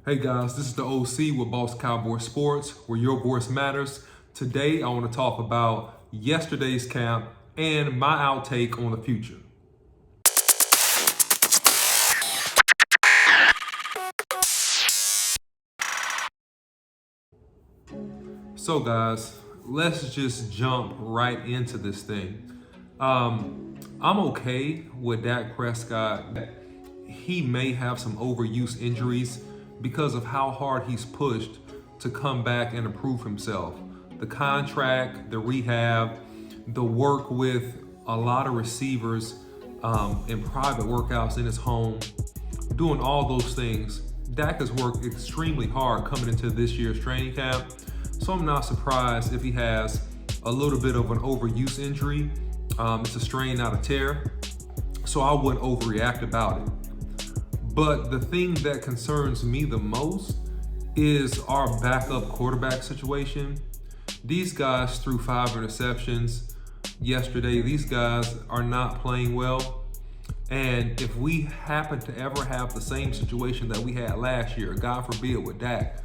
Hey guys, this is the OC with Boss Cowboy Sports, where your voice matters. Today, I want to talk about yesterday's camp and my outtake on the future. So guys, let's just jump right into this thing. I'm okay with Dak Prescott. He may have some overuse injuries because of how hard he's pushed to come back and improve himself. The contract, the rehab, the work with a lot of receivers in private workouts in his home, doing all those things. Dak has worked extremely hard coming into this year's training camp. So I'm not surprised if he has a little bit of an overuse injury. It's a strain, not a tear. So I wouldn't overreact about it. But the thing that concerns me the most is our backup quarterback situation. These guys threw 5 interceptions yesterday. These guys are not playing well. And if we happen to ever have the same situation that we had last year, God forbid with Dak,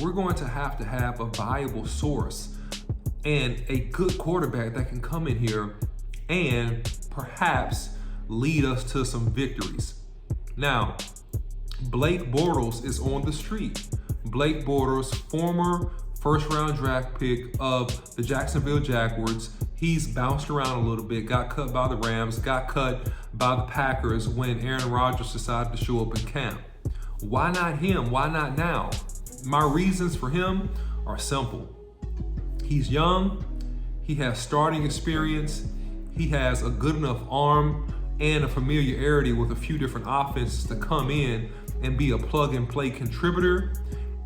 we're going to have a viable source and a good quarterback that can come in here and perhaps lead us to some victories. Now, Blake Bortles is on the street. Blake Bortles, former first-round draft pick of the Jacksonville Jaguars. He's bounced around a little bit, got cut by the Rams, got cut by the Packers when Aaron Rodgers decided to show up in camp. Why not him? Why not now? My reasons for him are simple. He's young, he has starting experience, he has a good enough arm and a familiarity with a few different offenses to come in and be a plug-and-play contributor,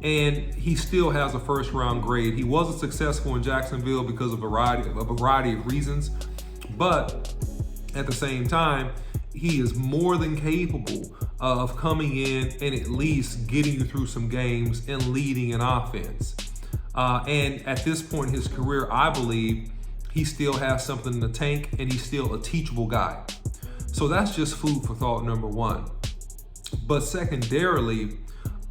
and he still has a first-round grade. He wasn't successful in Jacksonville because of a variety of reasons, but at the same time, he is more than capable of coming in and at least getting you through some games and leading an offense. And at this point in his career, I believe he still has something in the tank and he's still a teachable guy. So that's just food for thought, number one. But secondarily,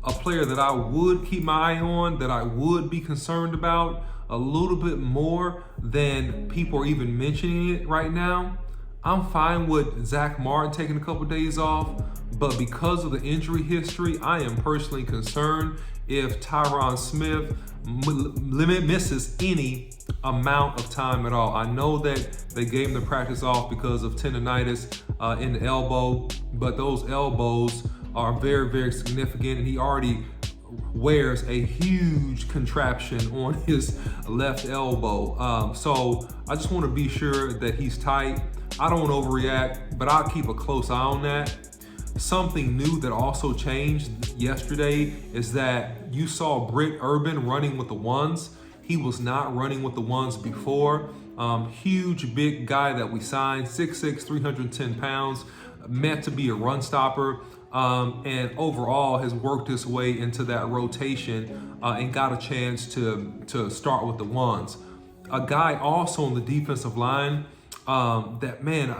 a player that I would keep my eye on, that I would be concerned about a little bit more than people are even mentioning it right now. I'm fine with Zach Martin taking a couple days off, but because of the injury history, I am personally concerned if Tyron Smith misses any amount of time at all. I know that they gave him the practice off because of tendonitis in the elbow, but those elbows are very, very significant, and he already wears a huge contraption on his left elbow. So I just want to be sure that he's tight. I don't want to overreact, but I'll keep a close eye on that. Something new that also changed yesterday is that you saw Britt Urban running with the ones. He was not running with the ones before. Huge, big guy that we signed, 6'6", 310 pounds, meant to be a run stopper, and overall has worked his way into that rotation and got a chance to start with the ones. A guy also on the defensive line that, man,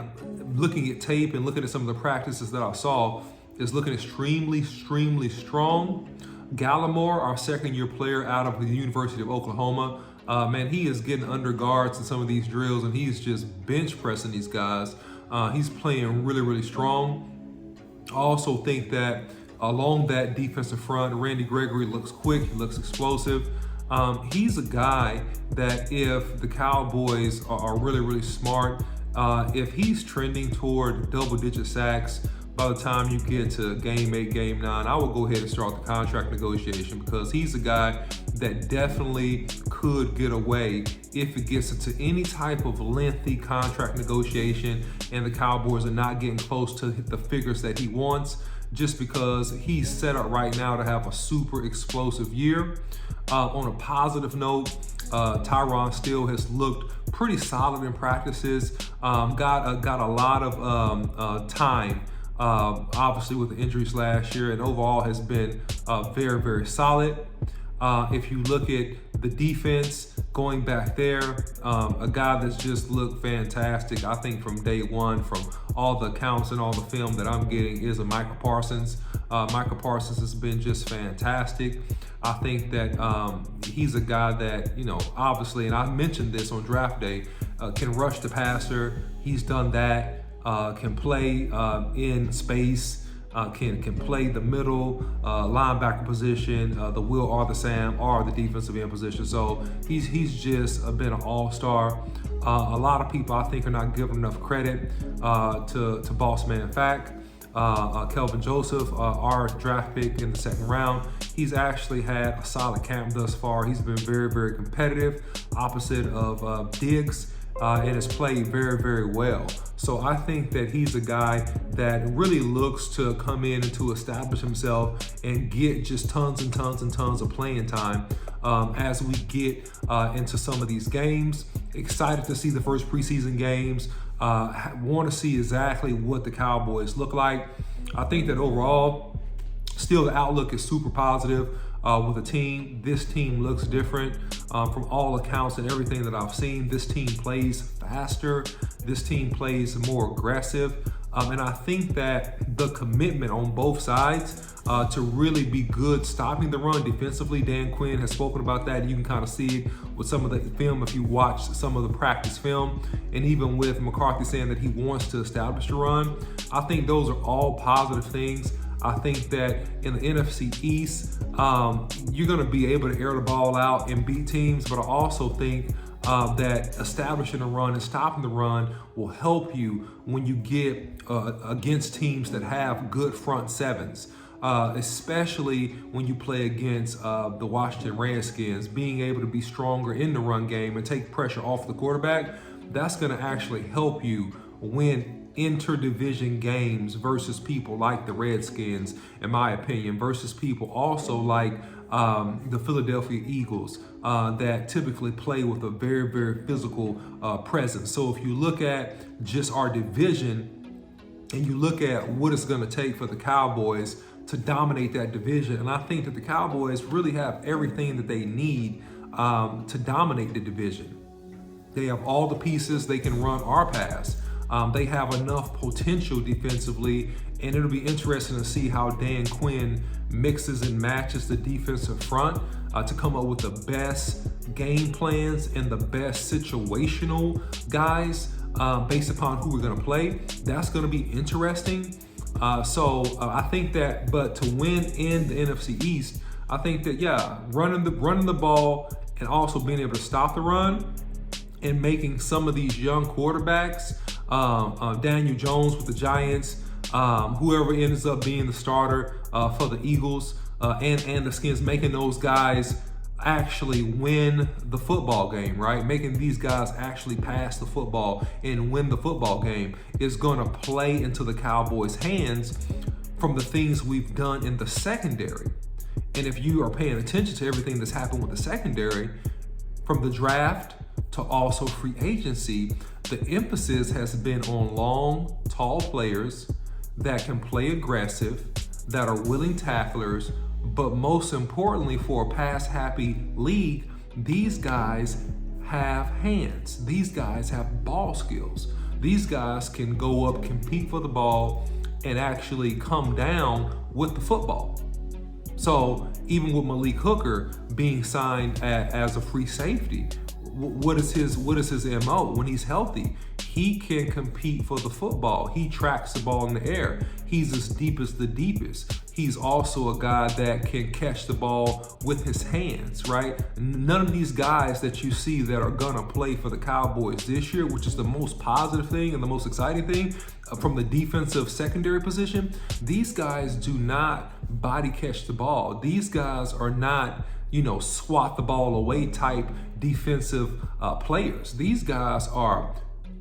looking at tape and looking at some of the practices that I saw, is looking extremely strong. Gallimore, our second-year player out of the University of Oklahoma, man, he is getting under guards in some of these drills, and he's just bench pressing these guys. He's playing really strong. I also think that along that defensive front, Randy Gregory looks quick, he looks explosive. He's a guy that if the Cowboys are really smart, if he's trending toward double-digit sacks by the time you get to game 8, game 9, I will go ahead and start the contract negotiation, because he's a guy that definitely could get away if it gets into any type of lengthy contract negotiation and the Cowboys are not getting close to the figures that he wants, just because he's set up right now to have a super explosive year. On a positive note, Tyron still has looked pretty solid in practices, got a lot of time, obviously with the injuries last year, and overall has been very solid. If you look at the defense going back there, a guy that's just looked fantastic, I think from day one, from all the accounts and all the film that I'm getting, is a Michael Parsons. Michael Parsons has been just fantastic. I think that he's a guy that, obviously, and I mentioned this on draft day, can rush the passer. He's done that. Can play in space. Can play the middle linebacker position, the will or the Sam or the defensive end position. So he's just been an all-star. A lot of people I think are not giving enough credit to Boss Man Fact. Kelvin Joseph, our draft pick in the second round, he's actually had a solid camp thus far. He's been very, very competitive, opposite of Diggs, and has played very, very well. So I think that he's a guy that really looks to come in and to establish himself and get just tons and tons and tons of playing time as we get into some of these games. Excited to see the first preseason games. Want to see exactly what the Cowboys look like. I think that overall, still the outlook is super positive with the team. This team looks different from all accounts and everything that I've seen. This team plays faster. This team plays more aggressive. And I think that the commitment on both sides to really be good stopping the run defensively, Dan Quinn has spoken about that. You can kind of see it with some of the film if you watch some of the practice film, and even with McCarthy saying that he wants to establish the run. I think those are all positive things. I think that in the NFC East, you're going to be able to air the ball out and beat teams, but I also think that establishing a run and stopping the run will help you when you get against teams that have good front sevens. Especially when you play against the Washington Redskins, being able to be stronger in the run game and take pressure off the quarterback, that's going to actually help you win interdivision games versus people like the Redskins, in my opinion, versus people also like the Philadelphia Eagles that typically play with a very, very physical presence. So if you look at just our division and you look at what it's going to take for the Cowboys to dominate that division, and I think that the Cowboys really have everything that they need to dominate the division. They have all the pieces. They can run or pass. They have enough potential defensively, and it'll be interesting to see how Dan Quinn mixes and matches the defensive front to come up with the best game plans and the best situational guys based upon who we're going to play. That's going to be interesting. So I think that, but to win in the NFC East, I think that, running the ball and also being able to stop the run and making some of these young quarterbacks, Daniel Jones with the Giants, whoever ends up being the starter for the Eagles and the Skins, making those guys actually win the football game, right? Making these guys actually pass the football and win the football game is going to play into the Cowboys' hands from the things we've done in the secondary. And if you are paying attention to everything that's happened with the secondary, from the draft to also free agency, the emphasis has been on long, tall players that can play aggressive, that are willing tacklers, but most importantly for a pass-happy league, these guys have hands. These guys have ball skills. These guys can go up, compete for the ball, and actually come down with the football. So even with Malik Hooker being signed as a free safety, what is his MO when he's healthy? He can compete for the football. He tracks the ball in the air. He's as deep as the deepest. He's also a guy that can catch the ball with his hands, right? None of these guys that you see that are gonna play for the Cowboys this year, which is the most positive thing and the most exciting thing from the defensive secondary position, these guys do not body catch the ball. These guys are not, swat the ball away type defensive players. These guys are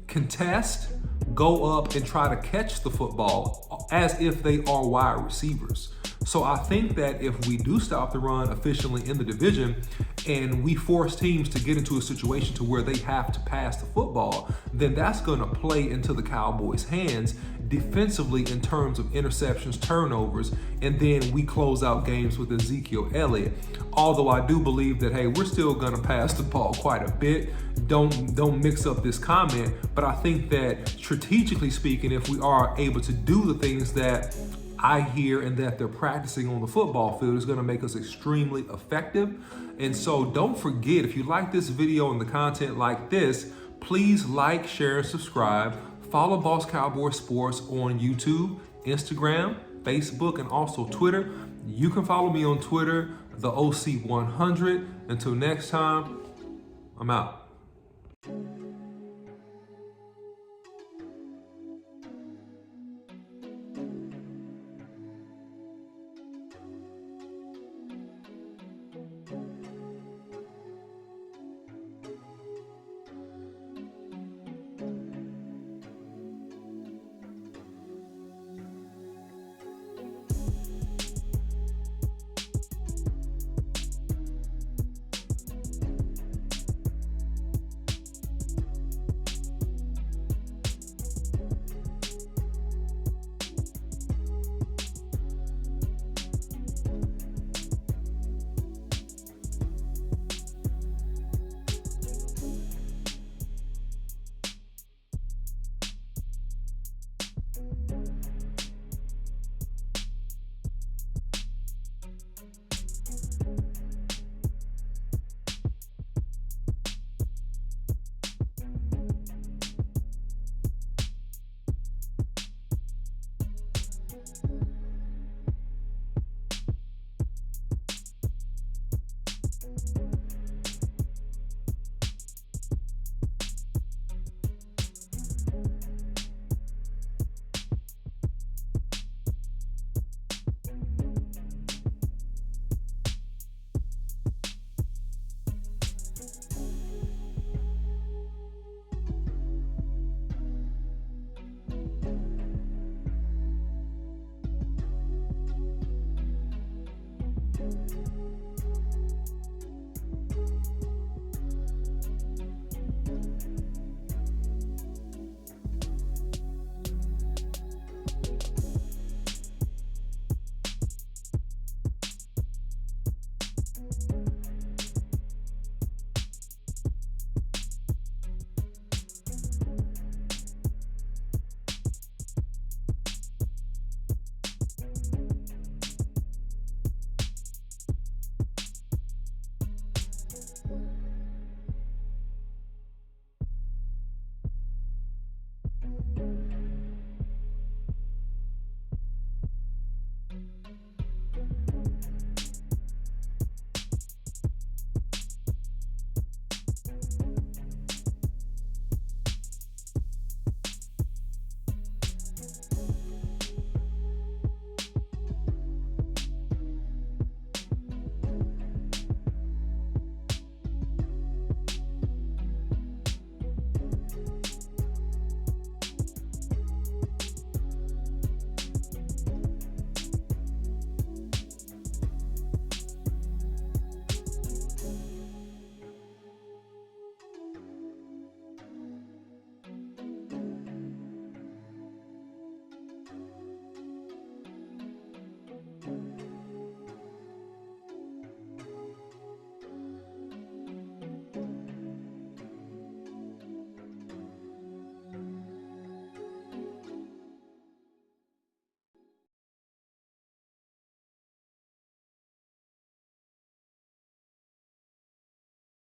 contest, go up and try to catch the football as if they are wide receivers. So I think that if we do stop the run efficiently in the division and we force teams to get into a situation to where they have to pass the football, then that's going to play into the Cowboys' hands defensively in terms of interceptions, turnovers, and then we close out games with Ezekiel Elliott. Although I do believe that, hey, we're still going to pass the ball quite a bit. Don't mix up this comment, but I think that strategically speaking, if we are able to do the things that I hear and that they're practicing on the football field is going to make us extremely effective. And so don't forget, if you like this video and the content like this, please like, share, and subscribe. Follow Boss Cowboy Sports on YouTube, Instagram, Facebook, and also Twitter. You can follow me on Twitter, the OC100. Until next time, I'm out.